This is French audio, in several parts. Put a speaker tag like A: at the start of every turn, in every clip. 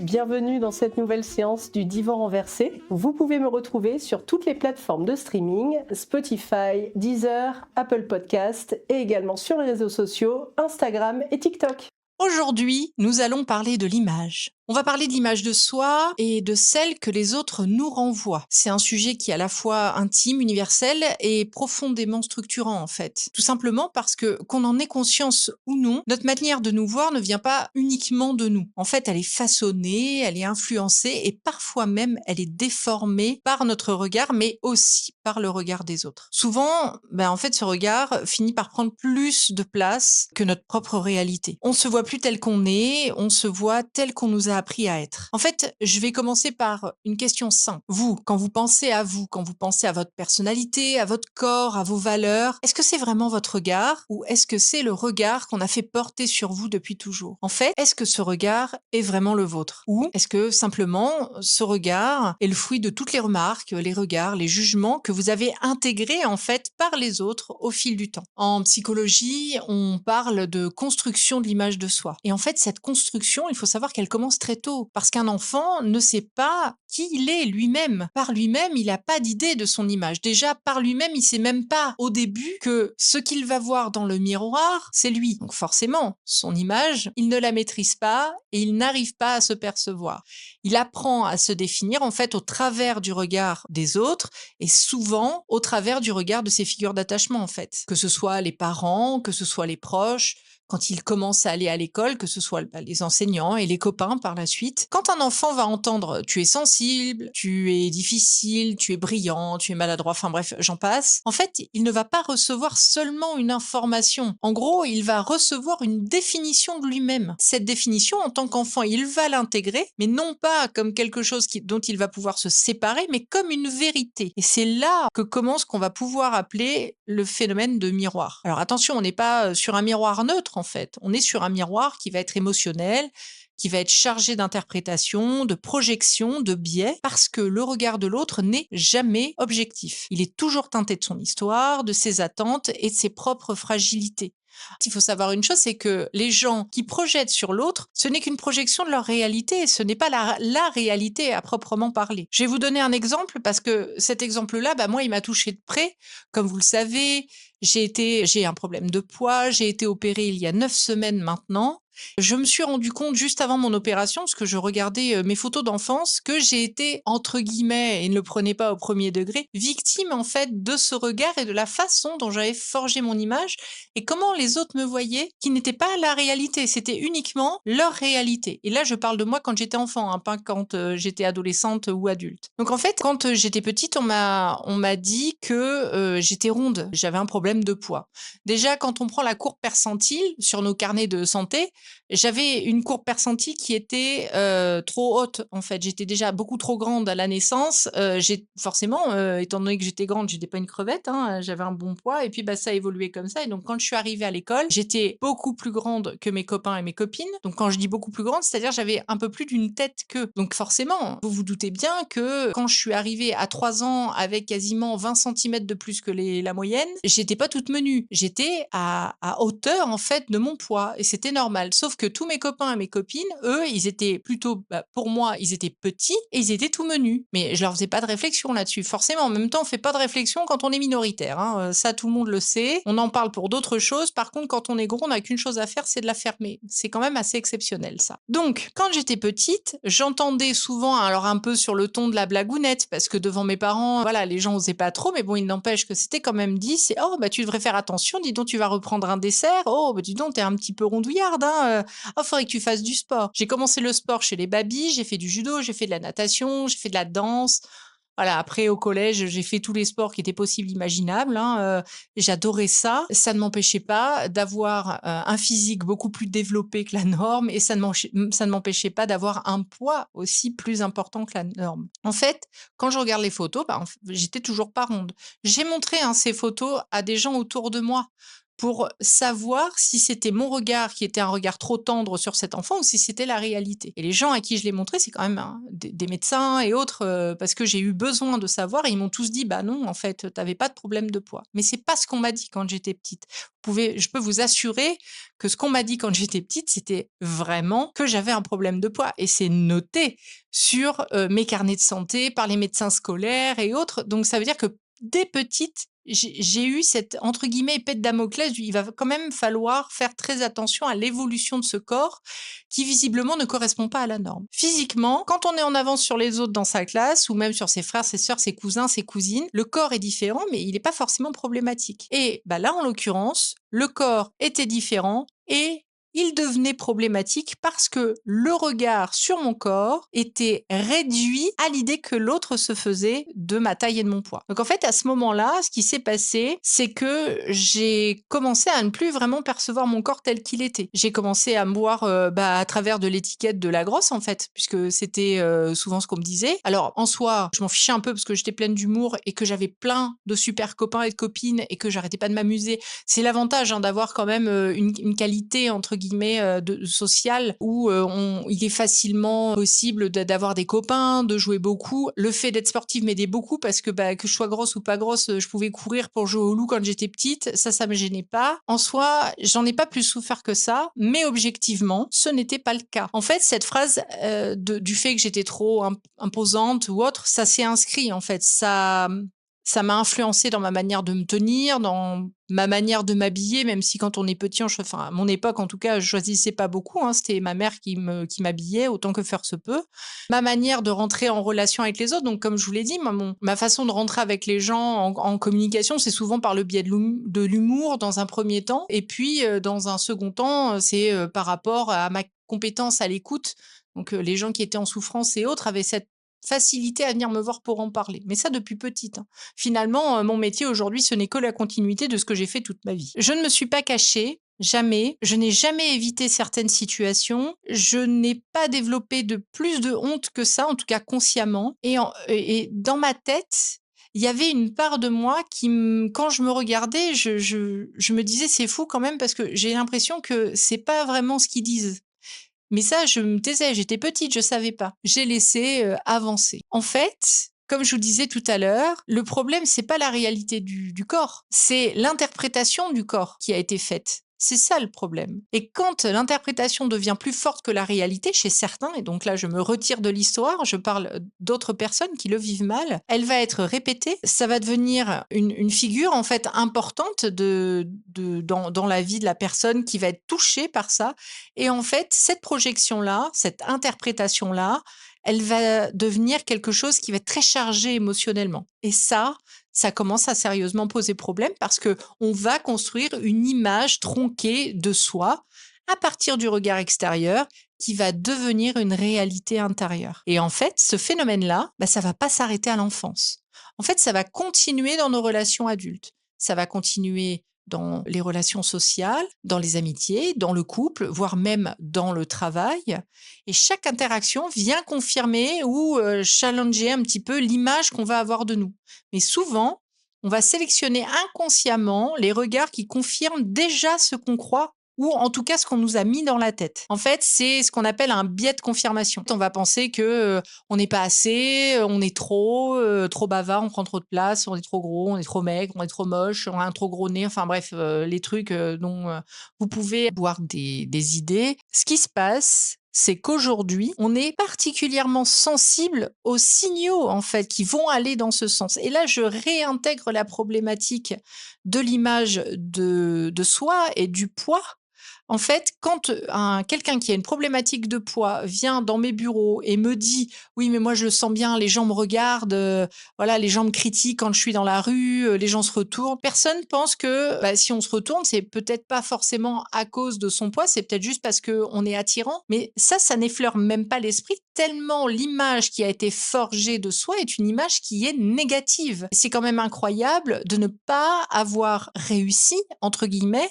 A: Bienvenue dans cette nouvelle séance du Divan renversé. Vous pouvez me retrouver sur toutes les plateformes de streaming, Spotify, Deezer, Apple Podcast et également sur les réseaux sociaux, Instagram et TikTok.
B: Aujourd'hui, nous allons parler de l'image. On va parler de l'image de soi et de celle que les autres nous renvoient. C'est un sujet qui est à la fois intime, universel et profondément structurant en fait. Tout simplement parce que, qu'on en ait conscience ou non, notre manière de nous voir ne vient pas uniquement de nous. En fait, elle est façonnée, elle est influencée et parfois même elle est déformée par notre regard, mais aussi par le regard des autres. Souvent, en fait, ce regard finit par prendre plus de place que notre propre réalité. On se voit plus tel qu'on est, on se voit tel qu'on nous a appris à être. En fait, je vais commencer par une question simple. Vous, quand vous, quand vous pensez à votre personnalité, à votre corps, à vos valeurs, est-ce que c'est vraiment votre regard ou est-ce que c'est le regard qu'on a fait porter sur vous depuis toujours? En fait, est-ce que ce regard est vraiment le vôtre? Ou est-ce que simplement ce regard est le fruit de toutes les remarques, les regards, les jugements que vous avez intégrés en fait par les autres au fil du temps? En psychologie, on parle de construction de l'image de soi. Et en fait, cette construction, il faut savoir qu'elle commence très tôt, parce qu'un enfant ne sait pas qui il est lui-même. Par lui-même, il n'a pas d'idée de son image. Déjà, par lui-même, il sait même pas au début que ce qu'il va voir dans le miroir, c'est lui. Donc forcément, son image, il ne la maîtrise pas et il n'arrive pas à se percevoir. Il apprend à se définir en fait au travers du regard des autres et souvent au travers du regard de ses figures d'attachement en fait. Que ce soit les parents, que ce soit les proches, quand il commence à aller à l'école, que ce soit les enseignants et les copains par la suite. Quand un enfant va entendre tu es sensible, tu es difficile, tu es brillant, tu es maladroit, enfin bref, j'en passe, en fait, il ne va pas recevoir seulement une information. En gros, il va recevoir une définition de lui-même. Cette définition, en tant qu'enfant, il va l'intégrer, mais non pas comme quelque chose dont il va pouvoir se séparer, mais comme une vérité. Et c'est là que commence ce qu'on va pouvoir appeler le phénomène de miroir. Alors attention, on n'est pas sur un miroir neutre en fait. On est sur un miroir qui va être émotionnel, qui va être chargé d'interprétation, de projection, de biais, parce que le regard de l'autre n'est jamais objectif. Il est toujours teinté de son histoire, de ses attentes et de ses propres fragilités. Il faut savoir une chose, c'est que les gens qui projettent sur l'autre, ce n'est qu'une projection de leur réalité, ce n'est pas la réalité à proprement parler. Je vais vous donner un exemple parce que cet exemple-là, moi, il m'a touché de près. Comme vous le savez, j'ai un problème de poids, j'ai été opérée il y a 9 semaines maintenant. Je me suis rendu compte juste avant mon opération, parce que je regardais mes photos d'enfance, que j'ai été, entre guillemets, et ne le prenez pas au premier degré, victime en fait de ce regard et de la façon dont j'avais forgé mon image et comment les autres me voyaient, qui n'était pas la réalité, c'était uniquement leur réalité. Et là, je parle de moi quand j'étais enfant, pas quand j'étais adolescente ou adulte. Donc en fait, quand j'étais petite, on m'a dit que j'étais ronde, j'avais un problème de poids. Déjà, quand on prend la courbe percentile sur nos carnets de santé, j'avais une courbe percentile qui était trop haute en fait. J'étais déjà beaucoup trop grande à la naissance. Forcément, étant donné que j'étais grande, j'étais pas une crevette, j'avais un bon poids et puis ça a évolué comme ça. Et donc quand je suis arrivée à l'école, j'étais beaucoup plus grande que mes copains et mes copines. Donc quand je dis beaucoup plus grande, c'est-à-dire j'avais un peu plus d'une tête qu'eux. Donc forcément, vous vous doutez bien que quand je suis arrivée à 3 ans avec quasiment 20 centimètres de plus que la moyenne, j'étais pas toute menue. J'étais à hauteur en fait de mon poids et c'était normal. Sauf que tous mes copains et mes copines, eux, ils étaient plutôt, pour moi, ils étaient petits et ils étaient tout menus. Mais je leur faisais pas de réflexion là-dessus. Forcément, en même temps, on fait pas de réflexion quand on est minoritaire. Ça, tout le monde le sait. On en parle pour d'autres choses. Par contre, quand on est gros, on n'a qu'une chose à faire, c'est de la fermer. C'est quand même assez exceptionnel, ça. Donc, quand j'étais petite, j'entendais souvent, alors un peu sur le ton de la blagounette, parce que devant mes parents, voilà, les gens osaient pas trop, mais bon, il n'empêche que c'était quand même dit, c'est, oh, tu devrais faire attention, dis donc, tu vas reprendre un dessert, oh, dis donc, t'es un petit peu rondouillarde, oh, faudrait que tu fasses du sport. J'ai commencé le sport chez les babys, j'ai fait du judo, j'ai fait de la natation, j'ai fait de la danse. Voilà, après au collège, j'ai fait tous les sports qui étaient possibles, imaginables. J'adorais ça. Ça ne m'empêchait pas d'avoir un physique beaucoup plus développé que la norme et ça ne m'empêchait pas d'avoir un poids aussi plus important que la norme. En fait, quand je regarde les photos, j'étais toujours pas ronde. J'ai montré ces photos à des gens autour de moi. pour savoir si c'était mon regard qui était un regard trop tendre sur cet enfant ou si c'était la réalité. Et les gens à qui je l'ai montré, c'est quand même des médecins et autres, parce que j'ai eu besoin de savoir et ils m'ont tous dit: «Bah non, en fait, tu avais pas de problème de poids». Mais c'est pas ce qu'on m'a dit quand j'étais petite. Je peux vous assurer que ce qu'on m'a dit quand j'étais petite, c'était vraiment que j'avais un problème de poids et c'est noté sur, mes carnets de santé par les médecins scolaires et autres. Donc ça veut dire que dès petite, j'ai eu cette, entre guillemets, «épée de Damoclès» du il va quand même falloir faire très attention à l'évolution de ce corps qui visiblement ne correspond pas à la norme. Physiquement, quand on est en avance sur les autres dans sa classe ou même sur ses frères, ses sœurs, ses cousins, ses cousines, le corps est différent, mais il n'est pas forcément problématique. Et bah là, en l'occurrence, le corps était différent et il devenait problématique parce que le regard sur mon corps était réduit à l'idée que l'autre se faisait de ma taille et de mon poids. Donc en fait, à ce moment-là, ce qui s'est passé, c'est que j'ai commencé à ne plus vraiment percevoir mon corps tel qu'il était. J'ai commencé à me voir à travers de l'étiquette de la grosse, en fait, puisque c'était souvent ce qu'on me disait. Alors en soi, je m'en fichais un peu parce que j'étais pleine d'humour et que j'avais plein de super copains et de copines et que j'arrêtais pas de m'amuser. C'est l'avantage d'avoir quand même une qualité entre guillemets sociale où il est facilement possible d'avoir des copains, de jouer beaucoup. Le fait d'être sportive m'aidait beaucoup parce que que je sois grosse ou pas grosse, je pouvais courir pour jouer au loup quand j'étais petite. Ça me gênait pas. En soi, j'en ai pas plus souffert que ça, mais objectivement, ce n'était pas le cas. En fait, cette phrase du fait que j'étais trop imposante ou autre, ça s'est inscrit en fait. Ça m'a influencé dans ma manière de me tenir, dans ma manière de m'habiller, même si quand on est petit, enfin, à mon époque, en tout cas, je choisissais pas beaucoup, hein, c'était ma mère qui m'habillait autant que faire se peut. Ma manière de rentrer en relation avec les autres, donc comme je vous l'ai dit, ma façon de rentrer avec les gens en communication, c'est souvent par le biais de l'humour dans un premier temps, et puis dans un second temps, c'est par rapport à ma compétence à l'écoute. Donc les gens qui étaient en souffrance et autres avaient cette facilité à venir me voir pour en parler. Mais ça depuis petite, hein. Finalement, mon métier aujourd'hui, ce n'est que la continuité de ce que j'ai fait toute ma vie. Je ne me suis pas cachée, jamais. Je n'ai jamais évité certaines situations. Je n'ai pas développé de plus de honte que ça, en tout cas consciemment. Et dans ma tête, il y avait une part de moi qui, quand je me regardais, je me disais c'est fou quand même parce que j'ai l'impression que c'est pas vraiment ce qu'ils disent. Mais ça, je me taisais, j'étais petite, je savais pas. J'ai laissé avancer. En fait, comme je vous disais tout à l'heure, le problème, c'est pas la réalité du corps, c'est l'interprétation du corps qui a été faite. C'est ça le problème. Et quand l'interprétation devient plus forte que la réalité chez certains, et donc là je me retire de l'histoire, je parle d'autres personnes qui le vivent mal, elle va être répétée, ça va devenir une figure en fait importante dans la vie de la personne qui va être touchée par ça. Et en fait, cette projection-là, cette interprétation-là, elle va devenir quelque chose qui va être très chargé émotionnellement. Et ça commence à sérieusement poser problème parce que on va construire une image tronquée de soi à partir du regard extérieur qui va devenir une réalité intérieure. Et en fait, ce phénomène-là, ça va pas s'arrêter à l'enfance. En fait, ça va continuer dans nos relations adultes. Ça va continuer dans les relations sociales, dans les amitiés, dans le couple, voire même dans le travail. Et chaque interaction vient confirmer ou challenger un petit peu l'image qu'on va avoir de nous. Mais souvent, on va sélectionner inconsciemment les regards qui confirment déjà ce qu'on croit ou en tout cas ce qu'on nous a mis dans la tête. En fait, c'est ce qu'on appelle un biais de confirmation. On va penser que on n'est pas assez, on est trop bavard, on prend trop de place, on est trop gros, on est trop maigre, on est trop moche, on a un trop gros nez, enfin bref, les trucs dont vous pouvez avoir des idées. Ce qui se passe, c'est qu'aujourd'hui, on est particulièrement sensible aux signaux en fait qui vont aller dans ce sens. Et là, je réintègre la problématique de l'image de soi et du poids. En fait, quand quelqu'un qui a une problématique de poids vient dans mes bureaux et me dit: «Oui, mais moi je le sens bien, les gens me regardent, voilà, les gens me critiquent quand je suis dans la rue, les gens se retournent». Personne pense que, si on se retourne, c'est peut-être pas forcément à cause de son poids, c'est peut-être juste parce qu'on est attirant. Mais ça n'effleure même pas l'esprit tellement l'image qui a été forgée de soi est une image qui est négative. C'est quand même incroyable de ne pas avoir «réussi» entre guillemets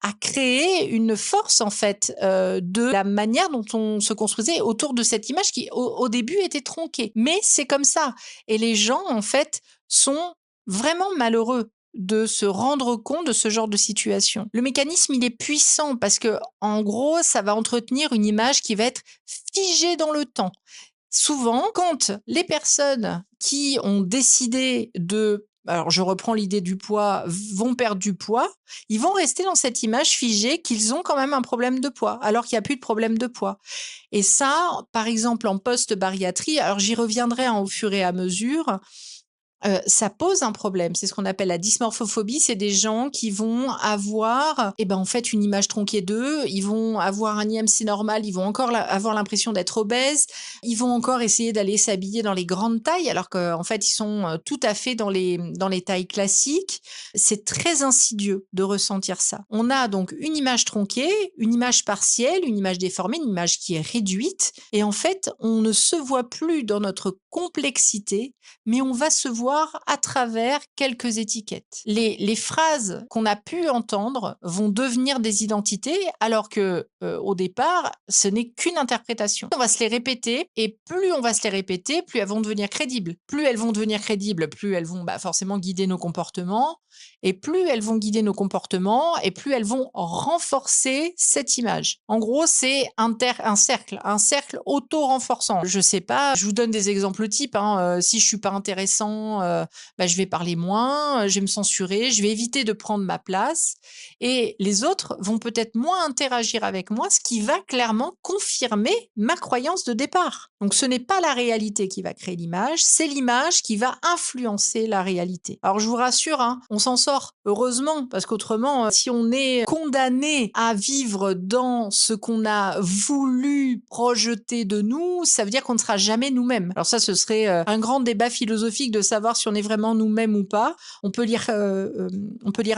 B: à créer une force en fait de la manière dont on se construisait autour de cette image qui au début était tronquée. Mais c'est comme ça et les gens en fait sont vraiment malheureux de se rendre compte de ce genre de situation. Le mécanisme, il est puissant parce que, en gros, ça va entretenir une image qui va être figée dans le temps. Souvent, quand les personnes qui ont décidé alors je reprends l'idée du poids, vont perdre du poids, ils vont rester dans cette image figée qu'ils ont quand même un problème de poids, alors qu'il n'y a plus de problème de poids. Et ça, par exemple, en post-bariatrie, alors j'y reviendrai au fur et à mesure, ça pose un problème. C'est ce qu'on appelle la dysmorphophobie. C'est des gens qui vont avoir, en fait, une image tronquée d'eux. Ils vont avoir un IMC normal. Ils vont encore avoir l'impression d'être obèses. Ils vont encore essayer d'aller s'habiller dans les grandes tailles, alors qu'en fait, ils sont tout à fait dans les tailles classiques. C'est très insidieux de ressentir ça. On a donc une image tronquée, une image partielle, une image déformée, une image qui est réduite. Et en fait, on ne se voit plus dans notre complexité, mais on va se voir à travers quelques étiquettes. Les phrases qu'on a pu entendre vont devenir des identités, alors que au départ, ce n'est qu'une interprétation. On va se les répéter, et plus on va se les répéter, plus elles vont devenir crédibles. Plus elles vont devenir crédibles, plus elles vont forcément guider nos comportements, et plus elles vont guider nos comportements, et plus elles vont renforcer cette image. En gros, c'est un cercle auto-renforçant. Je sais pas, je vous donne des exemples types. Si je suis pas intéressant, je vais parler moins, je vais me censurer, je vais éviter de prendre ma place, et les autres vont peut-être moins interagir avec moi, ce qui va clairement confirmer ma croyance de départ. Donc ce n'est pas la réalité qui va créer l'image, c'est l'image qui va influencer la réalité. Alors je vous rassure, on s'en sort, heureusement, parce qu'autrement, si on est condamné à vivre dans ce qu'on a voulu projeter de nous, ça veut dire qu'on ne sera jamais nous-mêmes. Alors ça, ce serait un grand débat philosophique de savoir si on est vraiment nous-mêmes ou pas. On peut lire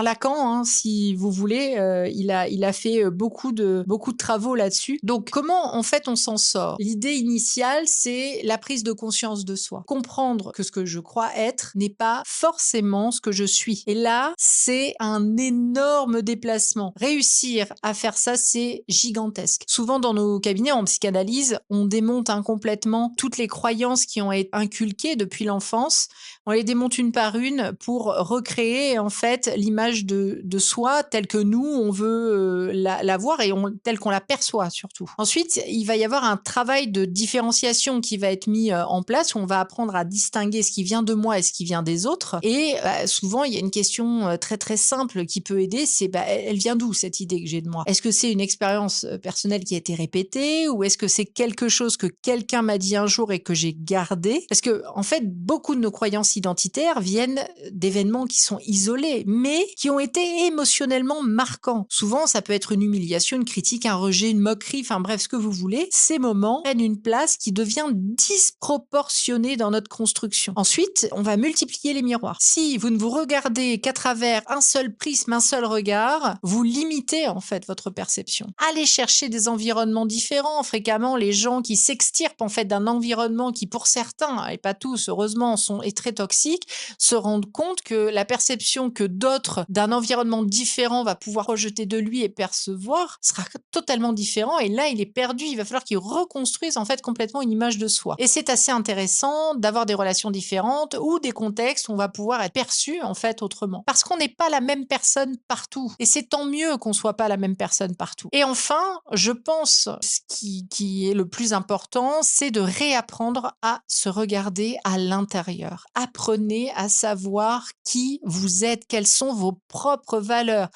B: Lacan, si vous voulez. Il a fait beaucoup de travaux là-dessus. Donc, comment en fait on s'en sort? L'idée initiale, c'est la prise de conscience de soi. Comprendre que ce que je crois être n'est pas forcément ce que je suis. Et là, c'est un énorme déplacement. Réussir à faire ça, c'est gigantesque. Souvent, dans nos cabinets en psychanalyse, on démonte complètement toutes les croyances qui ont été inculquées depuis l'enfance. On les démonte une par une pour recréer en fait l'image de soi telle que nous, on veut la voir, et telle qu'on la perçoit surtout. Ensuite, il va y avoir un travail de différenciation qui va être mis en place, où on va apprendre à distinguer ce qui vient de moi et ce qui vient des autres. Et souvent, il y a une question très très simple qui peut aider, c'est elle vient d'où cette idée que j'ai de moi? Est-ce que c'est une expérience personnelle qui a été répétée, ou est-ce que c'est quelque chose que quelqu'un m'a dit un jour et que j'ai gardé? Parce que en fait, beaucoup de nos croyances identitaires viennent d'événements qui sont isolés, mais qui ont été émotionnellement marquants. Souvent, ça peut être une humiliation, une critique, un rejet, une moquerie, enfin bref, ce que vous voulez. Ces moments prennent une place qui devient disproportionnée dans notre construction. Ensuite, on va multiplier les miroirs. Si vous ne vous regardez qu'à travers un seul prisme, un seul regard, vous limitez en fait votre perception. Allez chercher des environnements différents. Fréquemment, les gens qui s'extirpent en fait d'un environnement qui, pour certains, et pas tous, heureusement, est très toxique, se rendent compte que la perception que d'autres d'un environnement différent va pouvoir rejeter de lui et percevoir sera totalement différent, et là il est perdu, il va falloir qu'il reconstruise en fait complètement une image de soi. Et c'est assez intéressant d'avoir des relations différentes ou des contextes où on va pouvoir être perçu en fait autrement, parce qu'on n'est pas la même personne partout, et c'est tant mieux qu'on soit pas la même personne partout. Et enfin, je pense ce qui est le plus important, c'est de réapprendre à se regarder à l'intérieur. Apprenez à savoir qui vous êtes, quelles sont vos propres valeurs,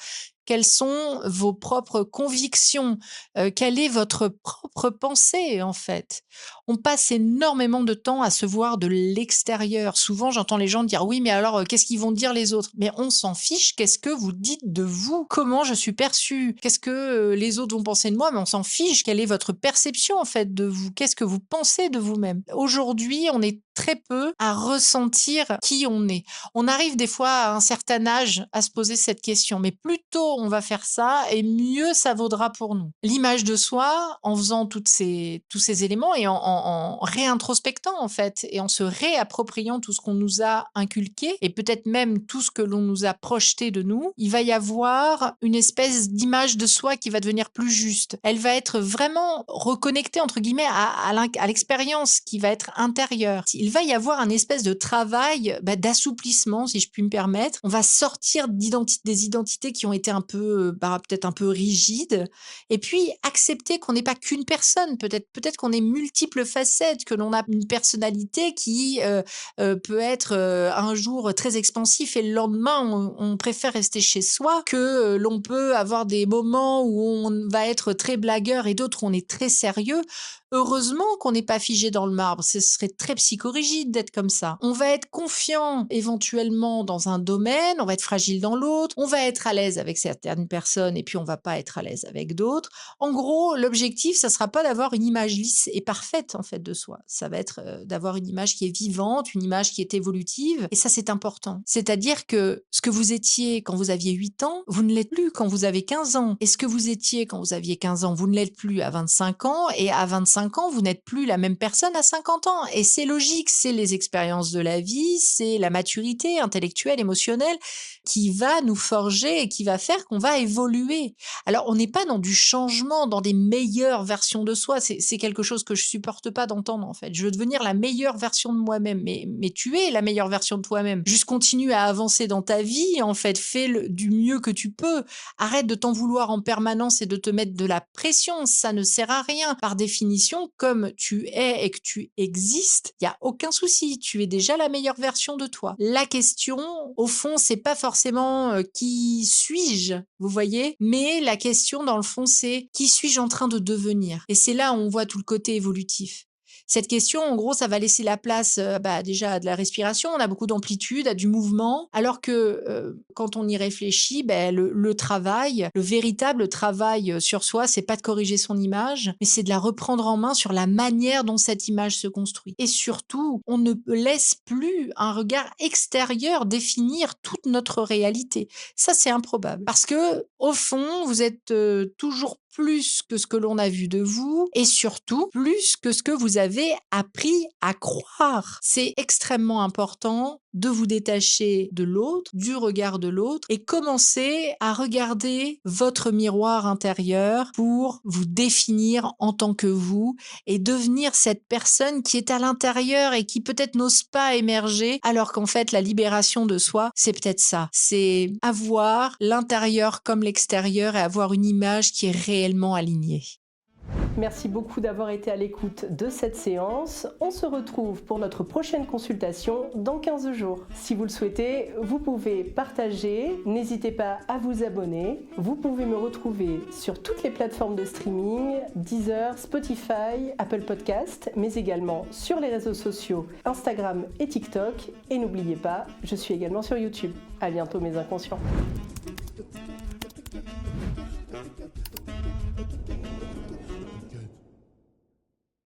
B: quelles sont vos propres convictions, quelle est votre propre pensée en fait. On passe énormément de temps à se voir de l'extérieur. Souvent, j'entends les gens dire: «Oui, mais alors, qu'est-ce qu'ils vont dire les autres?» Mais on s'en fiche, qu'est-ce que vous dites de vous? Comment je suis perçue? Qu'est-ce que, les autres vont penser de moi? Mais on s'en fiche, quelle est votre perception en fait de vous? Qu'est-ce que vous pensez de vous-même? Aujourd'hui, on est très peu à ressentir qui on est. On arrive des fois à un certain âge à se poser cette question, mais plus tôt on va faire ça, et mieux ça vaudra pour nous. L'image de soi, en faisant tous ces éléments, et en en réintrospectant en fait et en se réappropriant tout ce qu'on nous a inculqué et peut-être même tout ce que l'on nous a projeté de nous, il va y avoir une espèce d'image de soi qui va devenir plus juste. Elle va être vraiment reconnectée entre guillemets à l'expérience qui va être intérieure. Il va y avoir un espèce de travail d'assouplissement, si je puis me permettre. On va sortir des identités qui ont été un peu, peut-être un peu rigides, et puis accepter qu'on n'est pas qu'une personne. Peut-être qu'on est multiples facettes, que l'on a une personnalité qui peut être un jour très expansif et le lendemain on préfère rester chez soi, que l'on peut avoir des moments où on va être très blagueur et d'autres où on est très sérieux. Heureusement qu'on n'est pas figé dans le marbre, ce serait très psychorigide d'être comme ça. On va être confiant éventuellement dans un domaine, on va être fragile dans l'autre, on va être à l'aise avec certaines personnes et puis on va pas être à l'aise avec d'autres. En gros, l'objectif, ça sera pas d'avoir une image lisse et parfaite en fait de soi. Ça va être d'avoir une image qui est vivante, une image qui est évolutive, et ça c'est important. C'est-à-dire que ce que vous étiez quand vous aviez 8 ans, vous ne l'êtes plus quand vous avez 15 ans. Et ce que vous étiez quand vous aviez 15 ans, vous ne l'êtes plus à 25 ans, et à 25 ans, vous n'êtes plus la même personne à 50 ans. Et c'est logique, c'est les expériences de la vie, c'est la maturité intellectuelle, émotionnelle qui va nous forger et qui va faire qu'on va évoluer. Alors, on n'est pas dans du changement, dans des meilleures versions de soi. C'est quelque chose que je supporte pas d'entendre, en fait. Je veux devenir la meilleure version de moi-même. Mais tu es la meilleure version de toi-même. Juste continue à avancer dans ta vie, en fait. Fais du mieux que tu peux. Arrête de t'en vouloir en permanence et de te mettre de la pression. Ça ne sert à rien. Par définition, comme tu es et que tu existes, il n'y a aucun souci. Tu es déjà la meilleure version de toi. La question, au fond, c'est pas forcément qui suis-je, vous voyez, mais la question, dans le fond, c'est qui suis-je en train de devenir? Et c'est là où on voit tout le côté évolutif. Cette question, en gros, ça va laisser la place déjà à de la respiration, on a beaucoup d'amplitude, à du mouvement, alors que quand on y réfléchit, le travail, le véritable travail sur soi, c'est pas de corriger son image, mais c'est de la reprendre en main sur la manière dont cette image se construit. Et surtout, on ne laisse plus un regard extérieur définir toute notre réalité. Ça, c'est improbable. Parce que, au fond, vous êtes toujours plus que ce que l'on a vu de vous et surtout plus que ce que vous avez appris à croire. C'est extrêmement important de vous détacher de l'autre, du regard de l'autre et commencer à regarder votre miroir intérieur pour vous définir en tant que vous et devenir cette personne qui est à l'intérieur et qui peut-être n'ose pas émerger alors qu'en fait la libération de soi, c'est peut-être ça. C'est avoir l'intérieur comme l'extérieur et avoir une image qui est réellement alignée.
A: Merci beaucoup d'avoir été à l'écoute de cette séance. On se retrouve pour notre prochaine consultation dans 15 jours. Si vous le souhaitez, vous pouvez partager, n'hésitez pas à vous abonner. Vous pouvez me retrouver sur toutes les plateformes de streaming, Deezer, Spotify, Apple Podcast, mais également sur les réseaux sociaux Instagram et TikTok. Et n'oubliez pas, je suis également sur YouTube. À bientôt mes inconscients.